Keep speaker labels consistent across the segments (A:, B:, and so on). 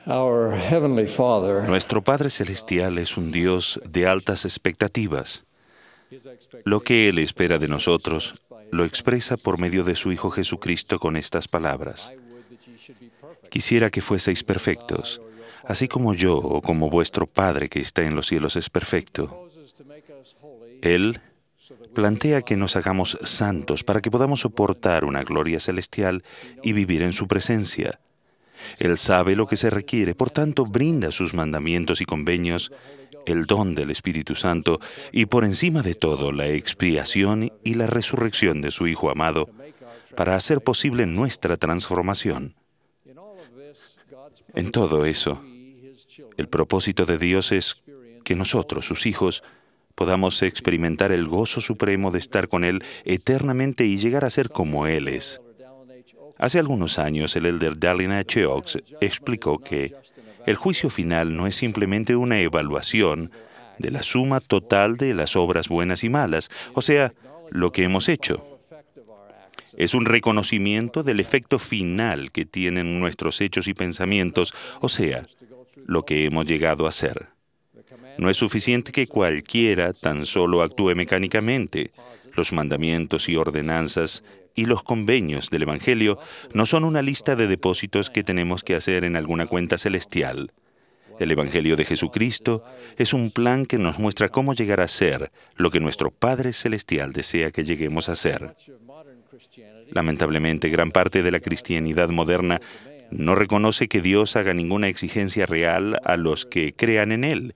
A: Our Heavenly Father,
B: Nuestro Padre Celestial es un Dios de altas expectativas. Lo que Él espera de nosotros lo expresa por medio de su Hijo Jesucristo con estas palabras. Quisiera que fueseis perfectos, así como yo o como vuestro Padre que está en los cielos es perfecto. Él plantea que nos hagamos santos para que podamos soportar una gloria celestial y vivir en su presencia. Él sabe lo que se requiere, por tanto brinda sus mandamientos y convenios, el don del Espíritu Santo y por encima de todo la expiación y la resurrección de su Hijo amado para hacer posible nuestra transformación. En todo eso, el propósito de Dios es que nosotros, sus hijos, podamos experimentar el gozo supremo de estar con Él eternamente y llegar a ser como Él es. Hace algunos años, el elder Dallin H. Oaks explicó que el juicio final no es simplemente una evaluación de la suma total de las obras buenas y malas, o sea, lo que hemos hecho. Es un reconocimiento del efecto final que tienen nuestros hechos y pensamientos, o sea, lo que hemos llegado a ser. No es suficiente que cualquiera tan solo actúe mecánicamente. Los mandamientos y ordenanzas y los convenios del Evangelio no son una lista de depósitos que tenemos que hacer en alguna cuenta celestial. El Evangelio de Jesucristo es un plan que nos muestra cómo llegar a ser lo que nuestro Padre Celestial desea que lleguemos a ser. Lamentablemente, gran parte de la cristianidad moderna no reconoce que Dios haga ninguna exigencia real a los que crean en Él,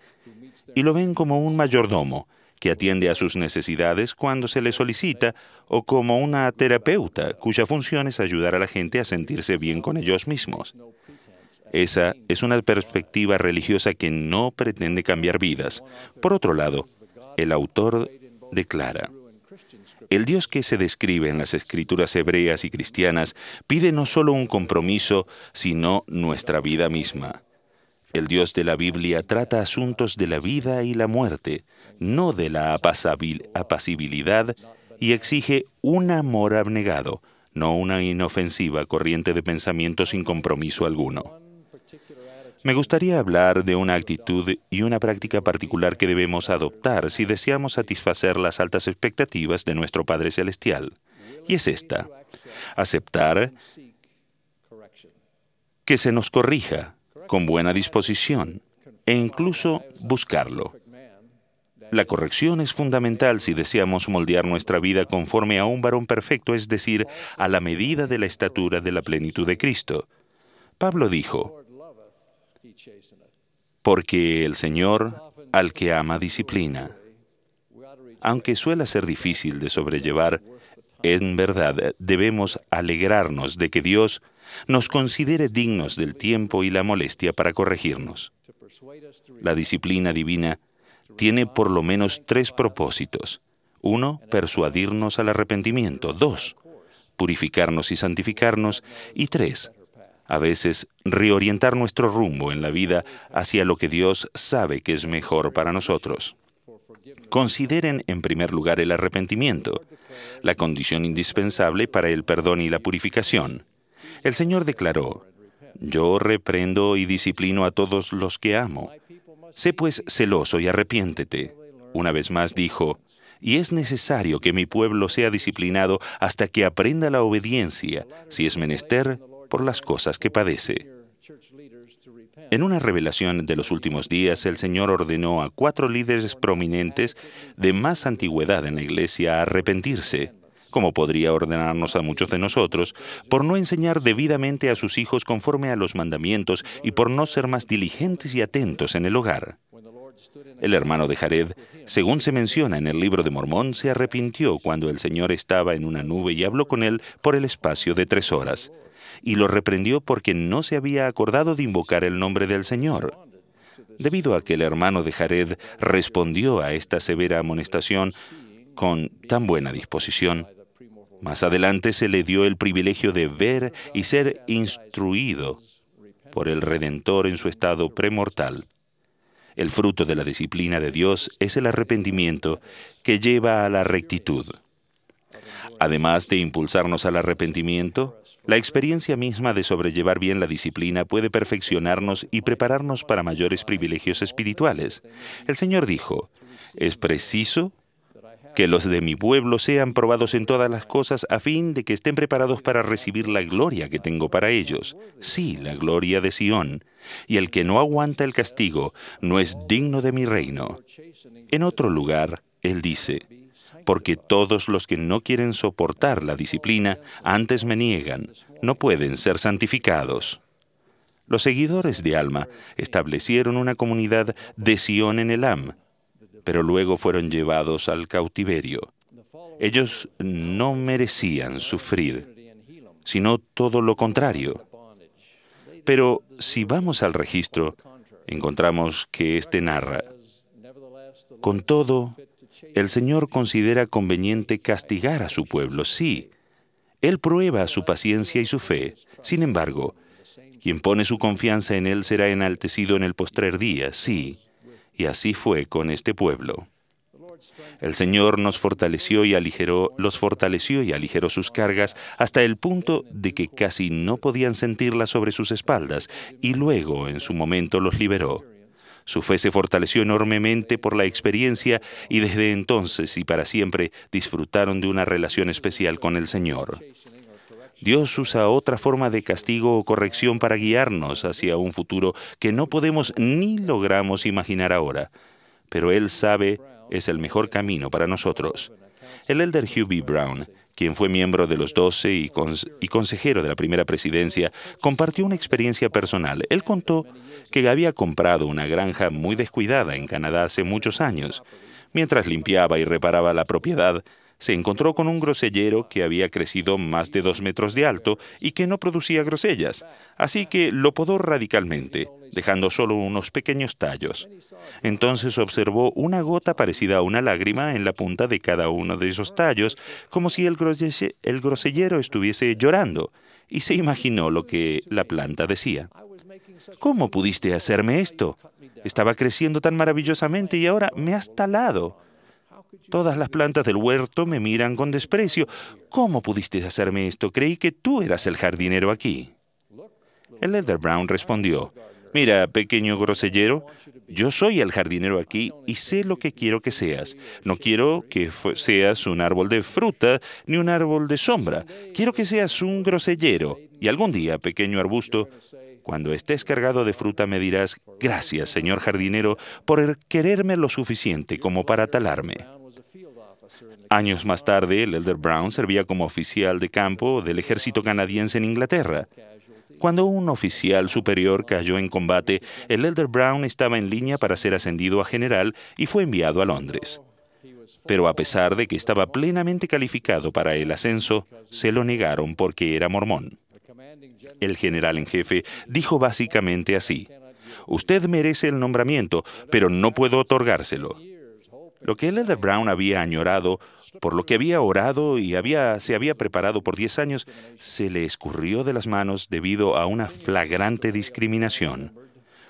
B: y lo ven como un mayordomo que atiende a sus necesidades cuando se le solicita, o como una terapeuta cuya función es ayudar a la gente a sentirse bien con ellos mismos. Esa es una perspectiva religiosa que no pretende cambiar vidas. Por otro lado, el autor declara: el Dios que se describe en las escrituras hebreas y cristianas pide no solo un compromiso, sino nuestra vida misma. El Dios de la Biblia trata asuntos de la vida y la muerte, no de la apacibilidad, y exige un amor abnegado, no una inofensiva corriente de pensamiento sin compromiso alguno. Me gustaría hablar de una actitud y una práctica particular que debemos adoptar si deseamos satisfacer las altas expectativas de nuestro Padre Celestial. Y es esta: aceptar que se nos corrija con buena disposición e incluso buscarlo. La corrección es fundamental si deseamos moldear nuestra vida conforme a un varón perfecto, es decir, a la medida de la estatura de la plenitud de Cristo. Pablo dijo: porque el Señor al que ama disciplina. Aunque suele ser difícil de sobrellevar, en verdad debemos alegrarnos de que Dios nos considere dignos del tiempo y la molestia para corregirnos. La disciplina divina tiene por lo menos 3 propósitos. 1, persuadirnos al arrepentimiento. 2, purificarnos y santificarnos. Y 3, a veces reorientar nuestro rumbo en la vida hacia lo que Dios sabe que es mejor para nosotros. Consideren en primer lugar el arrepentimiento, la condición indispensable para el perdón y la purificación. El Señor declaró: yo reprendo y disciplino a todos los que amo. Sé pues celoso y arrepiéntete. Una vez más dijo: y es necesario que mi pueblo sea disciplinado hasta que aprenda la obediencia, si es menester, por las cosas que padece. En una revelación de los últimos días, el Señor ordenó a 4 líderes prominentes de más antigüedad en la Iglesia a arrepentirse, como podría ordenarnos a muchos de nosotros, por no enseñar debidamente a sus hijos conforme a los mandamientos y por no ser más diligentes y atentos en el hogar. El hermano de Jared, según se menciona en el libro de Mormón, se arrepintió cuando el Señor estaba en una nube y habló con él por el espacio de 3 horas, y lo reprendió porque no se había acordado de invocar el nombre del Señor. Debido a que el hermano de Jared respondió a esta severa amonestación con tan buena disposición, más adelante se le dio el privilegio de ver y ser instruido por el Redentor en su estado premortal. El fruto de la disciplina de Dios es el arrepentimiento que lleva a la rectitud. Además de impulsarnos al arrepentimiento, la experiencia misma de sobrellevar bien la disciplina puede perfeccionarnos y prepararnos para mayores privilegios espirituales. El Señor dijo, «Es preciso que los de mi pueblo sean probados en todas las cosas a fin de que estén preparados para recibir la gloria que tengo para ellos. Sí, la gloria de Sión. Y el que no aguanta el castigo no es digno de mi reino». En otro lugar, Él dice, «Porque todos los que no quieren soportar la disciplina antes me niegan, no pueden ser santificados». Los seguidores de Alma establecieron una comunidad de Sión en Elam, pero luego fueron llevados al cautiverio. Ellos no merecían sufrir, sino todo lo contrario. Pero si vamos al registro, encontramos que éste narra, «Con todo, el Señor considera conveniente castigar a su pueblo, sí. Él prueba su paciencia y su fe. Sin embargo, quien pone su confianza en Él será enaltecido en el postrer día, sí». Y así fue con este pueblo. El Señor los fortaleció y aligeró sus cargas hasta el punto de que casi no podían sentirlas sobre sus espaldas, y luego, en su momento, los liberó. Su fe se fortaleció enormemente por la experiencia y desde entonces y para siempre disfrutaron de una relación especial con el Señor. Dios usa otra forma de castigo o corrección para guiarnos hacia un futuro que no podemos ni logramos imaginar ahora, pero Él sabe es el mejor camino para nosotros. El elder Hugh B. Brown, quien fue miembro de los 12 y consejero de la primera presidencia, compartió una experiencia personal. Él contó que había comprado una granja muy descuidada en Canadá hace muchos años. Mientras limpiaba y reparaba la propiedad, se encontró con un grosellero que había crecido más de 2 metros de alto y que no producía grosellas, así que lo podó radicalmente, dejando solo unos pequeños tallos. Entonces observó una gota parecida a una lágrima en la punta de cada uno de esos tallos, como si el grosellero estuviese llorando, y se imaginó lo que la planta decía. «¿Cómo pudiste hacerme esto? Estaba creciendo tan maravillosamente y ahora me has talado. Todas las plantas del huerto me miran con desprecio. ¿Cómo pudiste hacerme esto? Creí que tú eras el jardinero aquí». El elder Brown respondió, «Mira, pequeño grosellero, yo soy el jardinero aquí y sé lo que quiero que seas. No quiero que seas un árbol de fruta ni un árbol de sombra. Quiero que seas un grosellero. Y algún día, pequeño arbusto, cuando estés cargado de fruta me dirás, gracias, señor jardinero, por quererme lo suficiente como para talarme». Años más tarde, el elder Brown servía como oficial de campo del ejército canadiense en Inglaterra. Cuando un oficial superior cayó en combate, el elder Brown estaba en línea para ser ascendido a general y fue enviado a Londres. Pero a pesar de que estaba plenamente calificado para el ascenso, se lo negaron porque era mormón. El general en jefe dijo básicamente así, «Usted merece el nombramiento, pero no puedo otorgárselo». Lo que el elder Brown había añorado, por lo que había orado y se había preparado por 10 años, se le escurrió de las manos debido a una flagrante discriminación.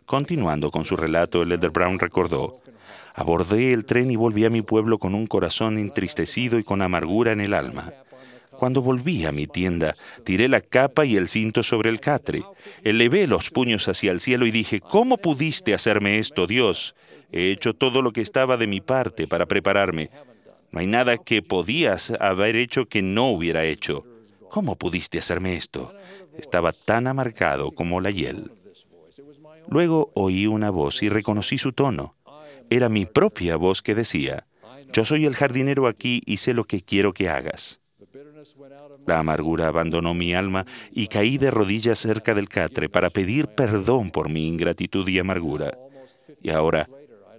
B: Continuando con su relato, el elder Brown recordó, «Abordé el tren y volví a mi pueblo con un corazón entristecido y con amargura en el alma. Cuando volví a mi tienda, tiré la capa y el cinto sobre el catre. Elevé los puños hacia el cielo y dije, ¿cómo pudiste hacerme esto, Dios? He hecho todo lo que estaba de mi parte para prepararme. No hay nada que podías haber hecho que no hubiera hecho. ¿Cómo pudiste hacerme esto? Estaba tan amargado como la hiel». Luego oí una voz y reconocí su tono. Era mi propia voz que decía, «Yo soy el jardinero aquí y sé lo que quiero que hagas». La amargura abandonó mi alma y caí de rodillas cerca del catre para pedir perdón por mi ingratitud y amargura. Y ahora,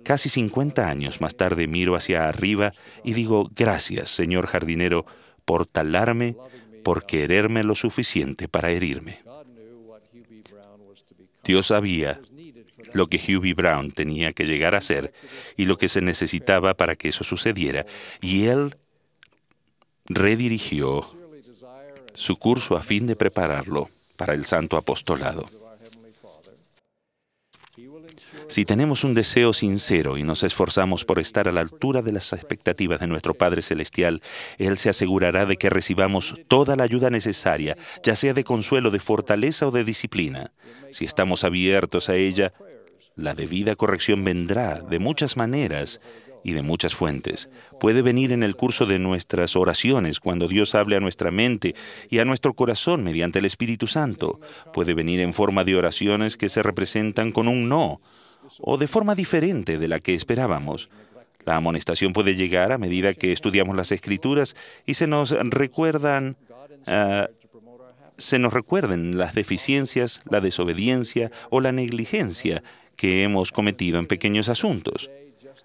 B: casi 50 años más tarde, miro hacia arriba y digo, gracias, señor jardinero, por talarme, por quererme lo suficiente para herirme. Dios sabía lo que Hugh B. Brown tenía que llegar a ser y lo que se necesitaba para que eso sucediera, y Él redirigió su curso a fin de prepararlo para el santo apostolado. Si tenemos un deseo sincero y nos esforzamos por estar a la altura de las expectativas de nuestro Padre Celestial, Él se asegurará de que recibamos toda la ayuda necesaria, ya sea de consuelo, de fortaleza o de disciplina. Si estamos abiertos a ella, la debida corrección vendrá de muchas maneras y de muchas fuentes. Puede venir en el curso de nuestras oraciones, cuando Dios hable a nuestra mente y a nuestro corazón mediante el Espíritu Santo. Puede venir en forma de oraciones que se representan con un no, o de forma diferente de la que esperábamos. La amonestación puede llegar a medida que estudiamos las Escrituras y se nos recuerden las deficiencias, la desobediencia o la negligencia que hemos cometido en pequeños asuntos.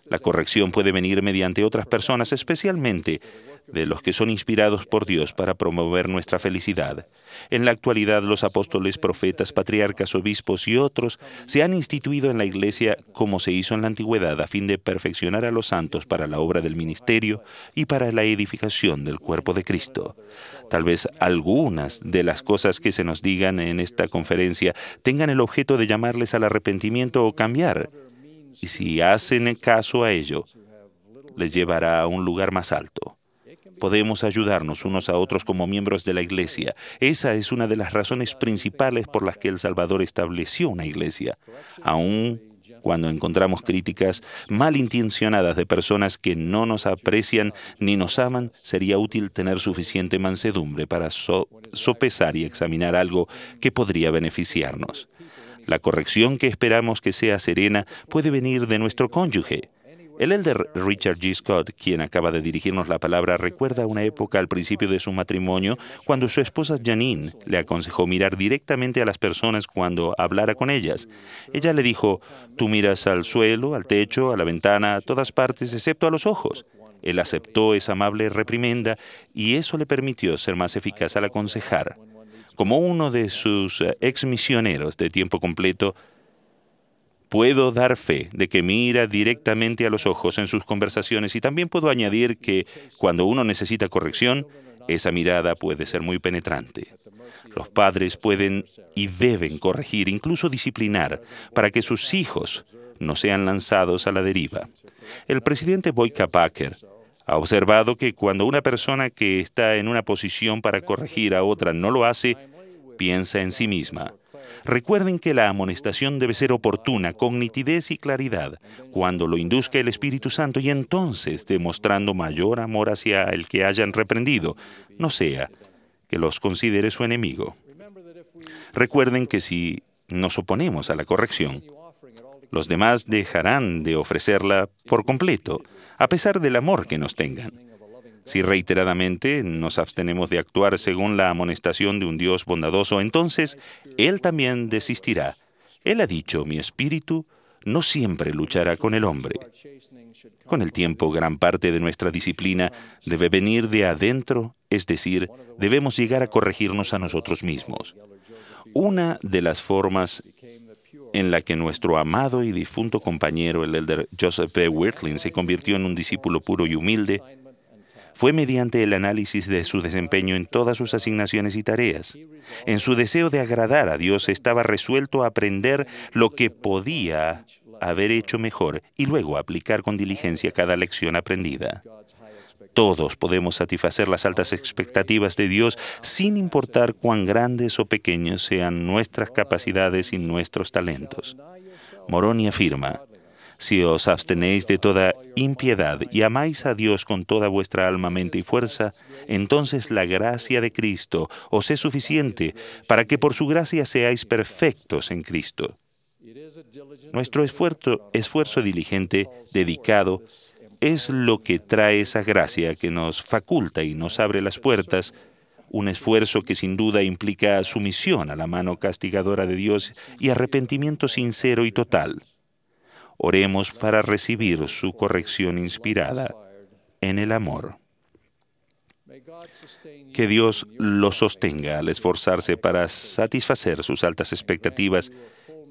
B: La corrección puede venir mediante otras personas, especialmente de los que son inspirados por Dios para promover nuestra felicidad. En la actualidad, los apóstoles, profetas, patriarcas, obispos y otros se han instituido en la Iglesia como se hizo en la antigüedad, a fin de perfeccionar a los santos para la obra del ministerio y para la edificación del cuerpo de Cristo. Tal vez algunas de las cosas que se nos digan en esta conferencia tengan el objeto de llamarles al arrepentimiento o cambiar, y si hacen caso a ello, les llevará a un lugar más alto. Podemos ayudarnos unos a otros como miembros de la Iglesia. Esa es una de las razones principales por las que el Salvador estableció una Iglesia. Aun cuando encontramos críticas malintencionadas de personas que no nos aprecian ni nos aman, sería útil tener suficiente mansedumbre para sopesar y examinar algo que podría beneficiarnos. La corrección que esperamos que sea serena puede venir de nuestro cónyuge. El elder Richard G. Scott, quien acaba de dirigirnos la palabra, recuerda una época al principio de su matrimonio cuando su esposa Janine le aconsejó mirar directamente a las personas cuando hablara con ellas. Ella le dijo: «Tú miras al suelo, al techo, a la ventana, a todas partes, excepto a los ojos». Él aceptó esa amable reprimenda y eso le permitió ser más eficaz al aconsejar. Como uno de sus exmisioneros de tiempo completo, puedo dar fe de que mira directamente a los ojos en sus conversaciones, y también puedo añadir que cuando uno necesita corrección, esa mirada puede ser muy penetrante. Los padres pueden y deben corregir, incluso disciplinar, para que sus hijos no sean lanzados a la deriva. El presidente Boyka Packer ha observado que cuando una persona que está en una posición para corregir a otra no lo hace, piensa en sí misma. Recuerden que la amonestación debe ser oportuna, con nitidez y claridad, cuando lo induzca el Espíritu Santo, y entonces demostrando mayor amor hacia el que hayan reprendido, no sea que los considere su enemigo. Recuerden que si nos oponemos a la corrección, los demás dejarán de ofrecerla por completo, a pesar del amor que nos tengan. Si reiteradamente nos abstenemos de actuar según la amonestación de un Dios bondadoso, entonces Él también desistirá. Él ha dicho: «Mi espíritu no siempre luchará con el hombre». Con el tiempo, gran parte de nuestra disciplina debe venir de adentro, es decir, debemos llegar a corregirnos a nosotros mismos. Una de las formas en la que nuestro amado y difunto compañero, el elder Joseph B. Wirtling, se convirtió en un discípulo puro y humilde, fue mediante el análisis de su desempeño en todas sus asignaciones y tareas. En su deseo de agradar a Dios, estaba resuelto a aprender lo que podía haber hecho mejor y luego aplicar con diligencia cada lección aprendida. Todos podemos satisfacer las altas expectativas de Dios sin importar cuán grandes o pequeños sean nuestras capacidades y nuestros talentos. Moroni afirma: «Si os abstenéis de toda impiedad y amáis a Dios con toda vuestra alma, mente y fuerza, entonces la gracia de Cristo os es suficiente para que por su gracia seáis perfectos en Cristo». Nuestro esfuerzo diligente, dedicado, es lo que trae esa gracia que nos faculta y nos abre las puertas, un esfuerzo que sin duda implica sumisión a la mano castigadora de Dios y arrepentimiento sincero y total. Oremos para recibir su corrección inspirada en el amor. Que Dios los sostenga al esforzarse para satisfacer sus altas expectativas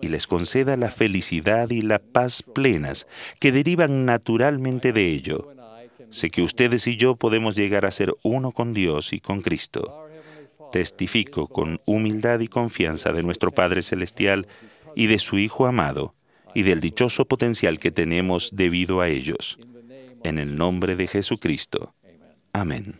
B: y les conceda la felicidad y la paz plenas que derivan naturalmente de ello. Sé que ustedes y yo podemos llegar a ser uno con Dios y con Cristo. Testifico con humildad y confianza de nuestro Padre Celestial y de su Hijo amado, y del dichoso potencial que tenemos debido a ellos. En el nombre de Jesucristo. Amén.